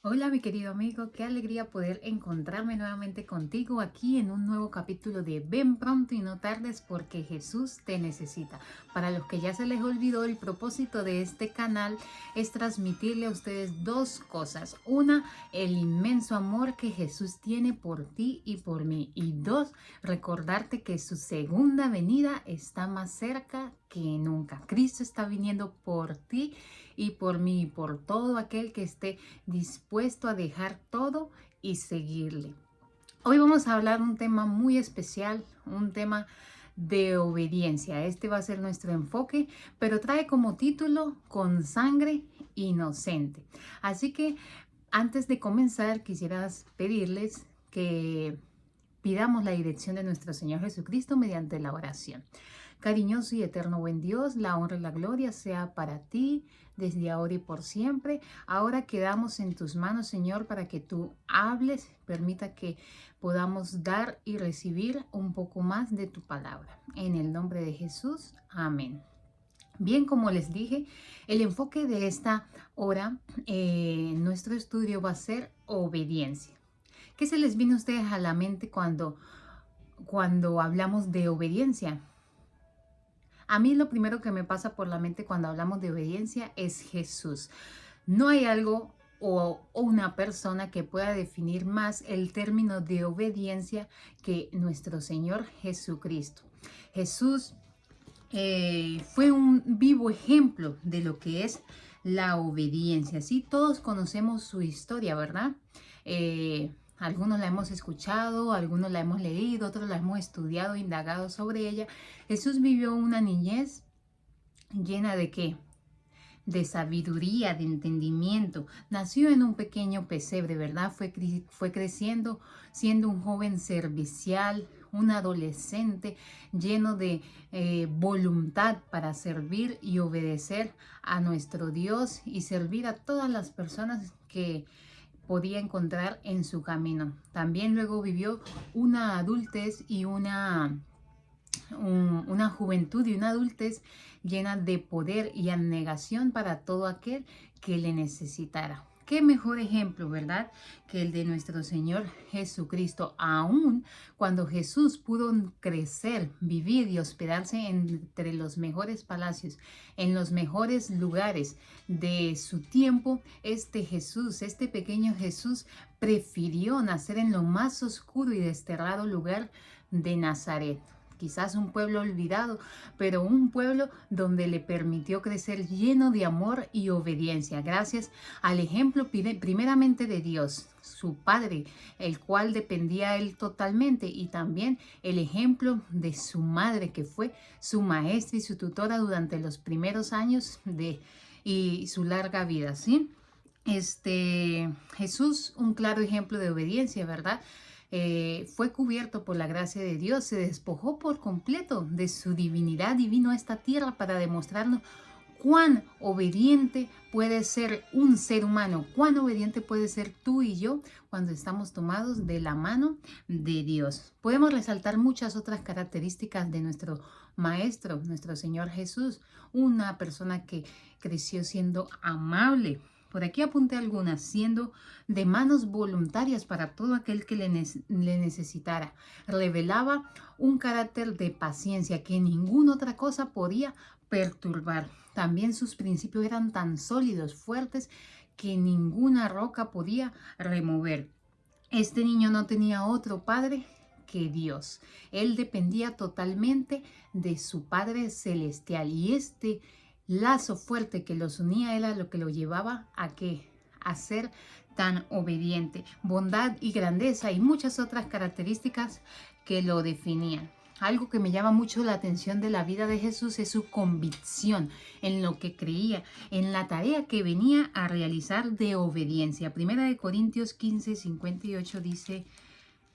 Hola mi querido amigo, qué alegría poder encontrarme nuevamente contigo aquí en un nuevo capítulo de Ven pronto y no tardes porque Jesús te necesita. Para los que ya se les olvidó, el propósito de este canal es transmitirle a ustedes dos cosas. Una, el inmenso amor que Jesús tiene por ti y por mí. Y dos, recordarte que su segunda venida está más cerca que nunca. Cristo está viniendo por ti y por mí y por todo aquel que esté dispuesto a dejar todo y seguirle. Hoy vamos a hablar un tema muy especial, un tema de obediencia. Este va a ser nuestro enfoque, pero trae como título Con sangre inocente. Así que antes de comenzar, quisiera pedirles que pidamos la dirección de nuestro Señor Jesucristo mediante la oración. Cariñoso y eterno buen Dios, la honra y la gloria sea para ti desde ahora y por siempre. Ahora quedamos en tus manos, Señor, para que tú hables, permita que podamos dar y recibir un poco más de tu palabra. En el nombre de Jesús, amén. Bien, como les dije, el enfoque de esta hora, nuestro estudio va a ser obediencia. ¿Qué se les viene a ustedes a la mente cuando hablamos de obediencia? A mí lo primero que me pasa por la mente cuando hablamos de obediencia es Jesús. No hay algo o una persona que pueda definir más el término de obediencia que nuestro Señor Jesucristo. Jesús fue un vivo ejemplo de lo que es la obediencia. Sí, todos conocemos su historia, ¿verdad? Algunos la hemos escuchado, algunos la hemos leído, otros la hemos estudiado, indagado sobre ella. Jesús vivió una niñez llena de ¿qué? De sabiduría, de entendimiento. Nació en un pequeño pesebre, ¿verdad? Fue creciendo siendo un joven servicial, un adolescente lleno de voluntad para servir y obedecer a nuestro Dios y servir a todas las personas que podía encontrar en su camino. También luego vivió una adultez y una juventud y una adultez llena de poder y abnegación para todo aquel que le necesitara. Qué mejor ejemplo, ¿verdad? Que el de nuestro Señor Jesucristo. Aún cuando Jesús pudo crecer, vivir y hospedarse entre los mejores palacios, en los mejores lugares de su tiempo, este Jesús, este pequeño Jesús, prefirió nacer en lo más oscuro y desterrado lugar de Nazaret. Quizás un pueblo olvidado, pero un pueblo donde le permitió crecer lleno de amor y obediencia, gracias al ejemplo primeramente de Dios, su Padre, el cual dependía él totalmente, y también el ejemplo de su madre, que fue su maestra y su tutora durante los primeros años y su larga vida, ¿sí? Jesús, un claro ejemplo de obediencia, ¿verdad? Fue cubierto por la gracia de Dios, se despojó por completo de su divinidad y vino a esta tierra para demostrarnos cuán obediente puede ser un ser humano, cuán obediente puede ser tú y yo cuando estamos tomados de la mano de Dios. Podemos resaltar muchas otras características de nuestro Maestro, nuestro Señor Jesús, una persona que creció siendo amable. Por aquí apunté algunas, siendo de manos voluntarias para todo aquel que le necesitara. Revelaba un carácter de paciencia que ninguna otra cosa podía perturbar. También sus principios eran tan sólidos, fuertes, que ninguna roca podía remover. Este niño no tenía otro padre que Dios. Él dependía totalmente de su Padre Celestial, y este lazo fuerte que los unía era lo que lo llevaba a qué, a ser tan obediente. Bondad y grandeza y muchas otras características que lo definían. Algo que me llama mucho la atención de la vida de Jesús es su convicción en lo que creía, en la tarea que venía a realizar de obediencia. Primera de Corintios 15:58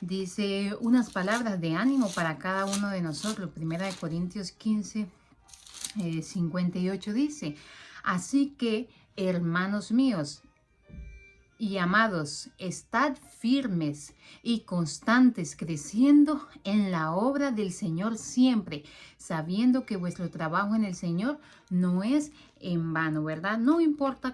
dice unas palabras de ánimo para cada uno de nosotros. Primera de Corintios 15:58 dice: así que, hermanos míos y amados, estad firmes y constantes, creciendo en la obra del Señor siempre, sabiendo que vuestro trabajo en el Señor no es en vano, ¿verdad? No importa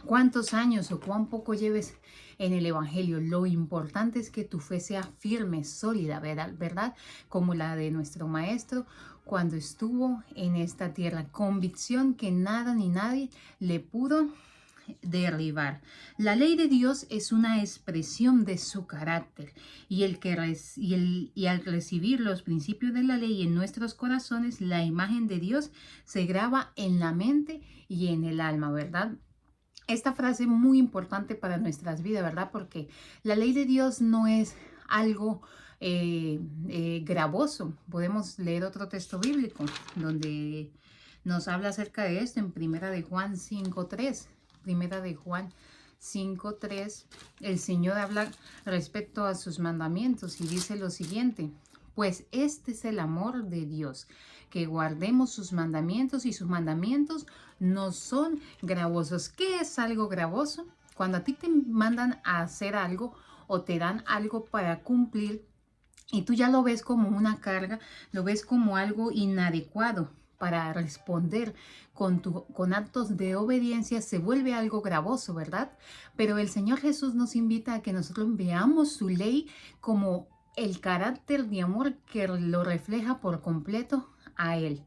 cuántos años o cuán poco lleves en el Evangelio. Lo importante es que tu fe sea firme, sólida, ¿verdad? Como la de nuestro Maestro cuando estuvo en esta tierra. Convicción que nada ni nadie le pudo derribar. La ley de Dios es una expresión de su carácter y, al recibir los principios de la ley en nuestros corazones, la imagen de Dios se graba en la mente y en el alma, ¿verdad? Esta frase es muy importante para nuestras vidas, ¿verdad? Porque la ley de Dios no es algo gravoso. Podemos leer otro texto bíblico donde nos habla acerca de esto en Primera de Juan 5:3. Primera de Juan 5:3, el Señor habla respecto a sus mandamientos y dice lo siguiente: pues este es el amor de Dios, que guardemos sus mandamientos, y sus mandamientos no son gravosos. ¿Qué es algo gravoso? Cuando a ti te mandan a hacer algo o te dan algo para cumplir y tú ya lo ves como una carga, lo ves como algo inadecuado para responder con actos de obediencia, se vuelve algo gravoso, ¿verdad? Pero el Señor Jesús nos invita a que nosotros veamos su ley como el carácter de amor que lo refleja por completo a Él.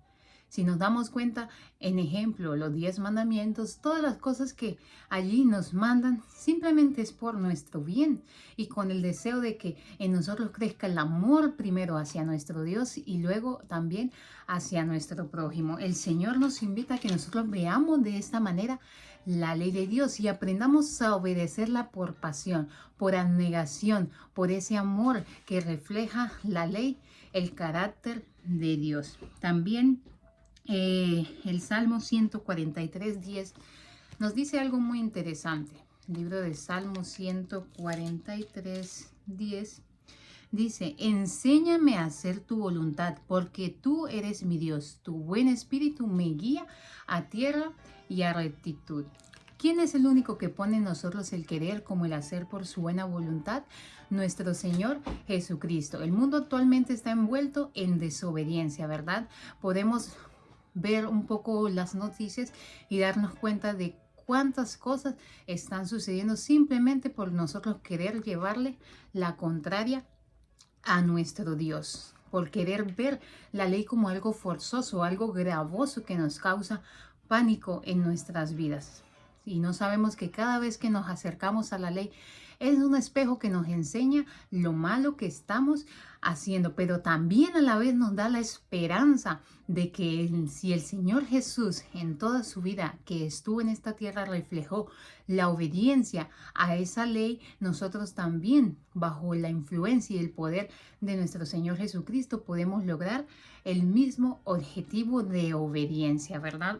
Si nos damos cuenta, en ejemplo, los 10 mandamientos, todas las cosas que allí nos mandan, simplemente es por nuestro bien y con el deseo de que en nosotros crezca el amor primero hacia nuestro Dios y luego también hacia nuestro prójimo. El Señor nos invita a que nosotros veamos de esta manera la ley de Dios y aprendamos a obedecerla por pasión, por abnegación, por ese amor que refleja la ley, el carácter de Dios. También el Salmo 143:10 nos dice algo muy interesante. El libro de Salmo 143:10 dice: enséñame a hacer tu voluntad, porque tú eres mi Dios. Tu buen espíritu me guía a tierra y a rectitud. ¿Quién es el único que pone en nosotros el querer como el hacer por su buena voluntad? Nuestro Señor Jesucristo. El mundo actualmente está envuelto en desobediencia, ¿verdad? Podemos ver un poco las noticias y darnos cuenta de cuántas cosas están sucediendo simplemente por nosotros querer llevarle la contraria a nuestro Dios, por querer ver la ley como algo forzoso, algo gravoso que nos causa pánico en nuestras vidas. Y no sabemos que cada vez que nos acercamos a la ley es un espejo que nos enseña lo malo que estamos haciendo, pero también a la vez nos da la esperanza de que si el Señor Jesús en toda su vida que estuvo en esta tierra reflejó la obediencia a esa ley, nosotros también, bajo la influencia y el poder de nuestro Señor Jesucristo, podemos lograr el mismo objetivo de obediencia, ¿verdad?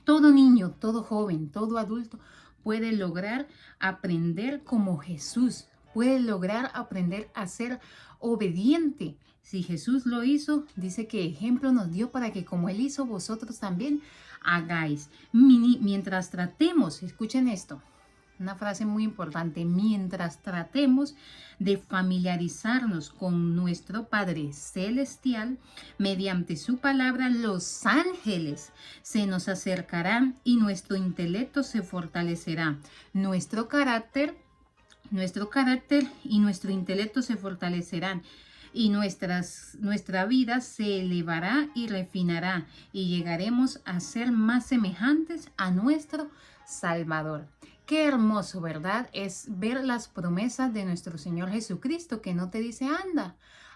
Todo niño, todo joven, todo adulto puede lograr aprender como Jesús, puede lograr aprender a ser obediente. Si Jesús lo hizo, dice que ejemplo nos dio para que como Él hizo, vosotros también hagáis. Mientras tratemos, escuchen esto, una frase muy importante: mientras tratemos de familiarizarnos con nuestro Padre Celestial, mediante su palabra, los ángeles se nos acercarán y nuestro intelecto se fortalecerá. Nuestro carácter y nuestro intelecto se fortalecerán y nuestra vida se elevará y refinará y llegaremos a ser más semejantes a nuestro Salvador. Qué hermoso, ¿verdad? Es ver las promesas de nuestro Señor Jesucristo, que no te dice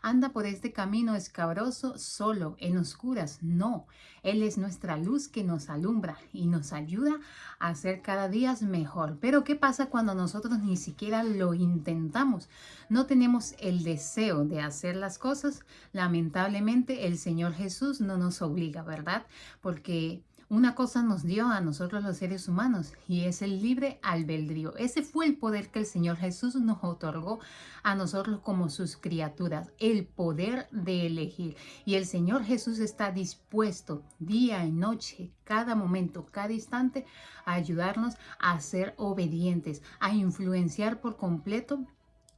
anda por este camino escabroso solo, en oscuras. No, Él es nuestra luz que nos alumbra y nos ayuda a ser cada día mejor. Pero ¿qué pasa cuando nosotros ni siquiera lo intentamos? No tenemos el deseo de hacer las cosas. Lamentablemente el Señor Jesús no nos obliga, ¿verdad? Porque una cosa nos dio a nosotros los seres humanos y es el libre albedrío. Ese fue el poder que el Señor Jesús nos otorgó a nosotros como sus criaturas, el poder de elegir. Y el Señor Jesús está dispuesto día y noche, cada momento, cada instante, a ayudarnos a ser obedientes, a influenciar por completo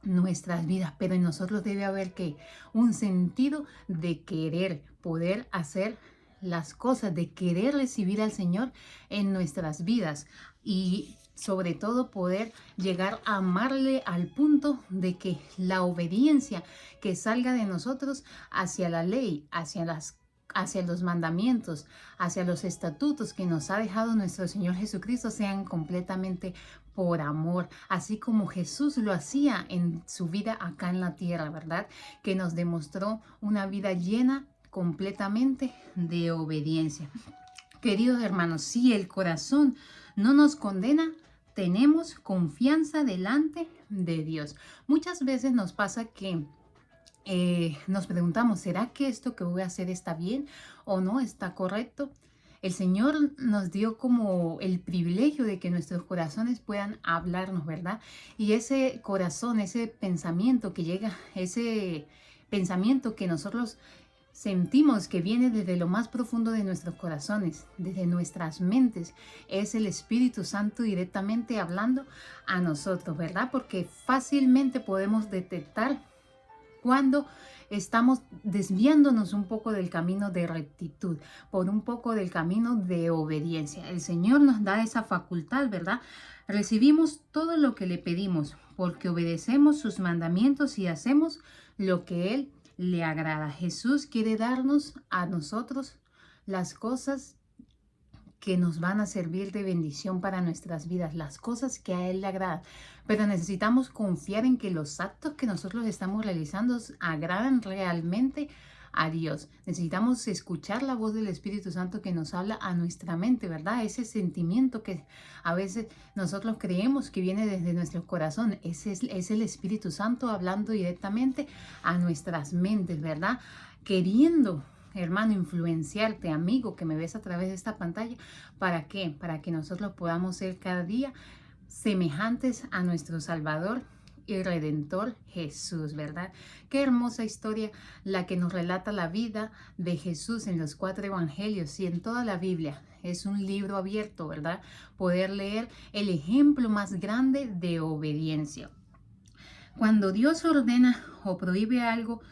nuestras vidas, pero en nosotros debe haber que un sentido de querer poder hacer las cosas, de querer recibir al Señor en nuestras vidas. Y sobre todo poder llegar a amarle al punto de que la obediencia que salga de nosotros hacia la ley, hacia los mandamientos, hacia los estatutos que nos ha dejado nuestro Señor Jesucristo sean completamente por amor, así como Jesús lo hacía en su vida acá en la tierra, ¿verdad? Que nos demostró una vida llena completamente de obediencia. Queridos hermanos, si el corazón no nos condena, tenemos confianza delante de Dios. Muchas veces nos pasa que nos preguntamos, ¿será que esto que voy a hacer está bien o no está correcto? El Señor nos dio como el privilegio de que nuestros corazones puedan hablarnos, ¿verdad? Y ese corazón, ese pensamiento que llega, ese pensamiento que nosotros sentimos que viene desde lo más profundo de nuestros corazones, desde nuestras mentes, es el Espíritu Santo directamente hablando a nosotros, ¿verdad? Porque fácilmente podemos detectar cuando estamos desviándonos un poco del camino de rectitud, por un poco del camino de obediencia. El Señor nos da esa facultad, ¿verdad? Recibimos todo lo que le pedimos porque obedecemos sus mandamientos y hacemos lo que Él le agrada. Jesús quiere darnos a nosotros las cosas que nos van a servir de bendición para nuestras vidas, las cosas que a Él le agradan. Pero necesitamos confiar en que los actos que nosotros estamos realizando agradan realmente a Dios. Necesitamos escuchar la voz del Espíritu Santo que nos habla a nuestra mente, ¿verdad? Ese sentimiento que a veces nosotros creemos que viene desde nuestro corazón. Ese es el Espíritu Santo hablando directamente a nuestras mentes, ¿verdad? Queriendo, hermano, influenciarte, amigo, que me ves a través de esta pantalla. ¿Para qué? Para que nosotros podamos ser cada día semejantes a nuestro Salvador y Redentor Jesús, ¿verdad? Qué hermosa historia la que nos relata la vida de Jesús en los 4 evangelios y en toda la Biblia. Es un libro abierto, ¿verdad? Poder leer el ejemplo más grande de obediencia. Cuando Dios ordena o prohíbe algo,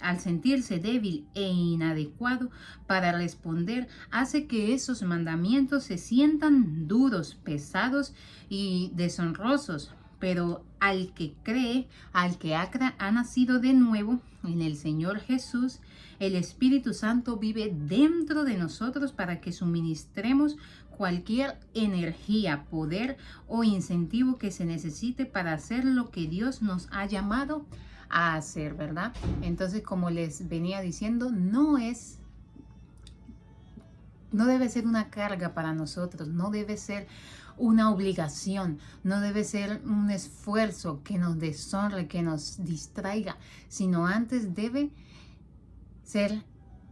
al sentirse débil e inadecuado para responder, hace que esos mandamientos se sientan duros, pesados y deshonrosos. Pero al que cree, al que ha nacido de nuevo en el Señor Jesús, el Espíritu Santo vive dentro de nosotros para que suministremos cualquier energía, poder o incentivo que se necesite para hacer lo que Dios nos ha llamado a hacer, ¿verdad? Entonces, como les venía diciendo, no debe ser una carga para nosotros, no debe ser una obligación, no debe ser un esfuerzo que nos deshonre, que nos distraiga, sino antes debe ser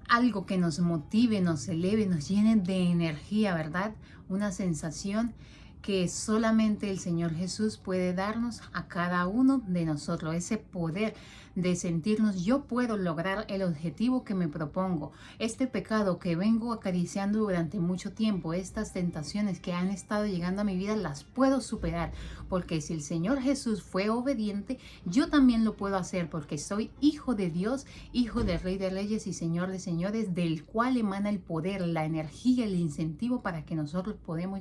algo que nos motive, nos eleve, nos llene de energía, ¿verdad? Una sensación que solamente el Señor Jesús puede darnos a cada uno de nosotros, ese poder de sentirnos, yo puedo lograr el objetivo que me propongo, este pecado que vengo acariciando durante mucho tiempo, estas tentaciones que han estado llegando a mi vida, las puedo superar, porque si el Señor Jesús fue obediente, yo también lo puedo hacer, porque soy hijo de Dios, hijo del Rey de Reyes y Señor de Señores, del cual emana el poder, la energía, el incentivo para que nosotros podamos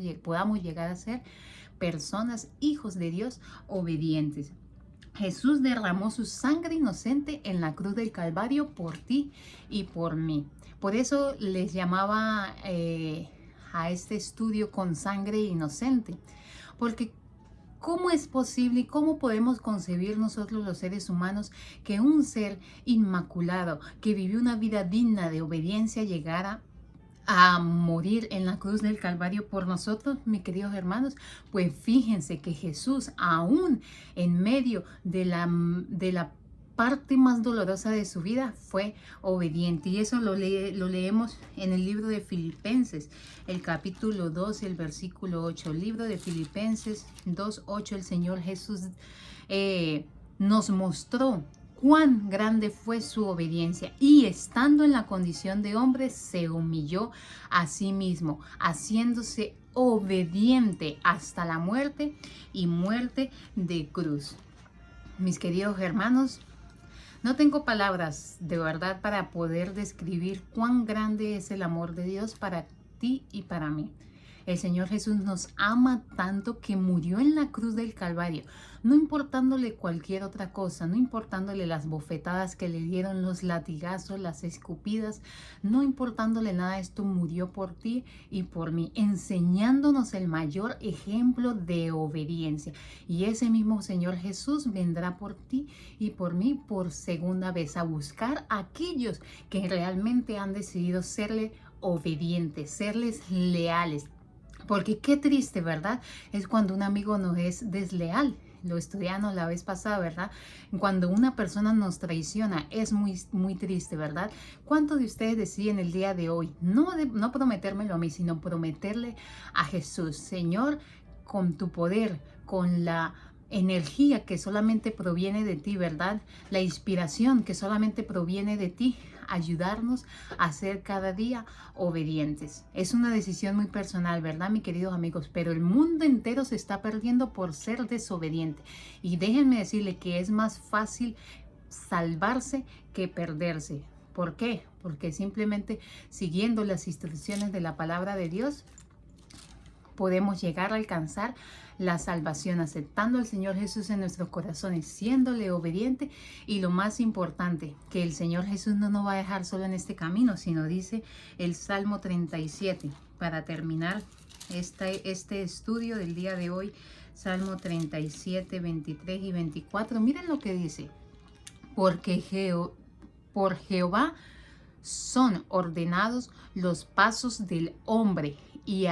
llegar a ser personas, hijos de Dios, obedientes. Jesús derramó su sangre inocente en la cruz del Calvario por ti y por mí. Por eso les llamaba a este estudio con sangre inocente. Porque ¿cómo es posible y cómo podemos concebir nosotros los seres humanos que un ser inmaculado, que vivió una vida digna de obediencia, llegara a morir en la cruz del Calvario por nosotros, mis queridos hermanos? Pues fíjense que Jesús, aún en medio de la parte más dolorosa de su vida, fue obediente. Y eso lo leemos en el libro de Filipenses, el capítulo 2, el versículo 8. El libro de Filipenses 2:8, el Señor Jesús nos mostró cuán grande fue su obediencia, y estando en la condición de hombre se humilló a sí mismo, haciéndose obediente hasta la muerte y muerte de cruz. Mis queridos hermanos, no tengo palabras de verdad para poder describir cuán grande es el amor de Dios para ti y para mí. El Señor Jesús nos ama tanto que murió en la cruz del Calvario, no importándole cualquier otra cosa, no importándole las bofetadas que le dieron, los latigazos, las escupidas, no importándole nada de esto, murió por ti y por mí, enseñándonos el mayor ejemplo de obediencia. Y ese mismo Señor Jesús vendrá por ti y por mí por segunda vez a buscar a aquellos que realmente han decidido serle obedientes, serles leales. Porque qué triste, ¿verdad? Es cuando un amigo nos es desleal. Lo estudiamos la vez pasada, ¿verdad? Cuando una persona nos traiciona es muy triste, ¿verdad? ¿Cuántos de ustedes deciden el día de hoy no prometérmelo a mí, sino prometerle a Jesús? Señor, con tu poder, con la energía que solamente proviene de ti, ¿verdad? La inspiración que solamente proviene de ti, ayudarnos a ser cada día obedientes. Es una decisión muy personal, ¿verdad, mis queridos amigos? Pero el mundo entero se está perdiendo por ser desobediente. Y déjenme decirle que es más fácil salvarse que perderse. ¿Por qué? Porque simplemente siguiendo las instrucciones de la palabra de Dios, podemos llegar a alcanzar la salvación, aceptando al Señor Jesús en nuestros corazones, siéndole obediente, y lo más importante, que el Señor Jesús no nos va a dejar solo en este camino, sino dice el Salmo 37, para terminar este estudio del día de hoy, Salmo 37, 23 y 24, miren lo que dice: por Jehová son ordenados los pasos del hombre, y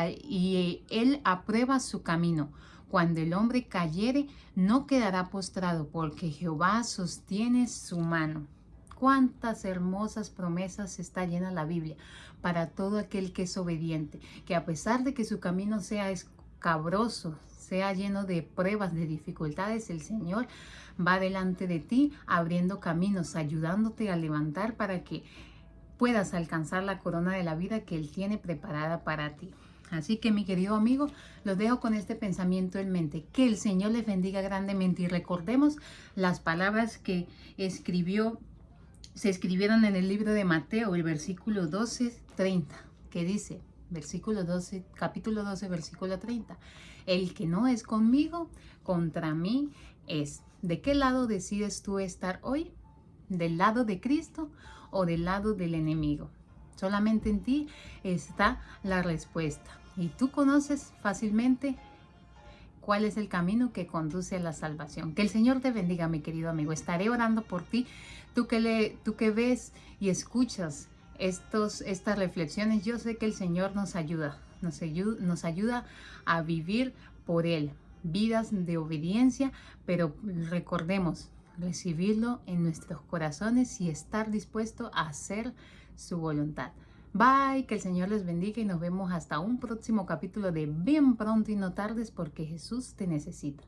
él aprueba su camino. Cuando el hombre cayere, no quedará postrado, porque Jehová sostiene su mano. Cuántas hermosas promesas está llena la Biblia para todo aquel que es obediente, que a pesar de que su camino sea escabroso, sea lleno de pruebas, de dificultades, el Señor va delante de ti, abriendo caminos, ayudándote a levantar para que puedas alcanzar la corona de la vida que Él tiene preparada para ti. Así que, mi querido amigo, los dejo con este pensamiento en mente. Que el Señor les bendiga grandemente, y recordemos las palabras que se escribieron en el libro de Mateo, el versículo 12, 30, que dice, capítulo 12, versículo 30, el que no es conmigo, contra mí es. ¿De qué lado decides tú estar hoy? ¿Del lado de Cristo o del lado del enemigo? Solamente en ti está la respuesta. Y tú conoces fácilmente cuál es el camino que conduce a la salvación. Que el Señor te bendiga, mi querido amigo. Estaré orando por ti. Tú que ves y escuchas estas reflexiones, yo sé que el Señor nos ayuda a vivir por Él. Vidas de obediencia, pero recordemos recibirlo en nuestros corazones y estar dispuesto a hacer su voluntad. Bye, que el Señor les bendiga y nos vemos hasta un próximo capítulo de Bien Pronto y No Tardes, porque Jesús te necesita.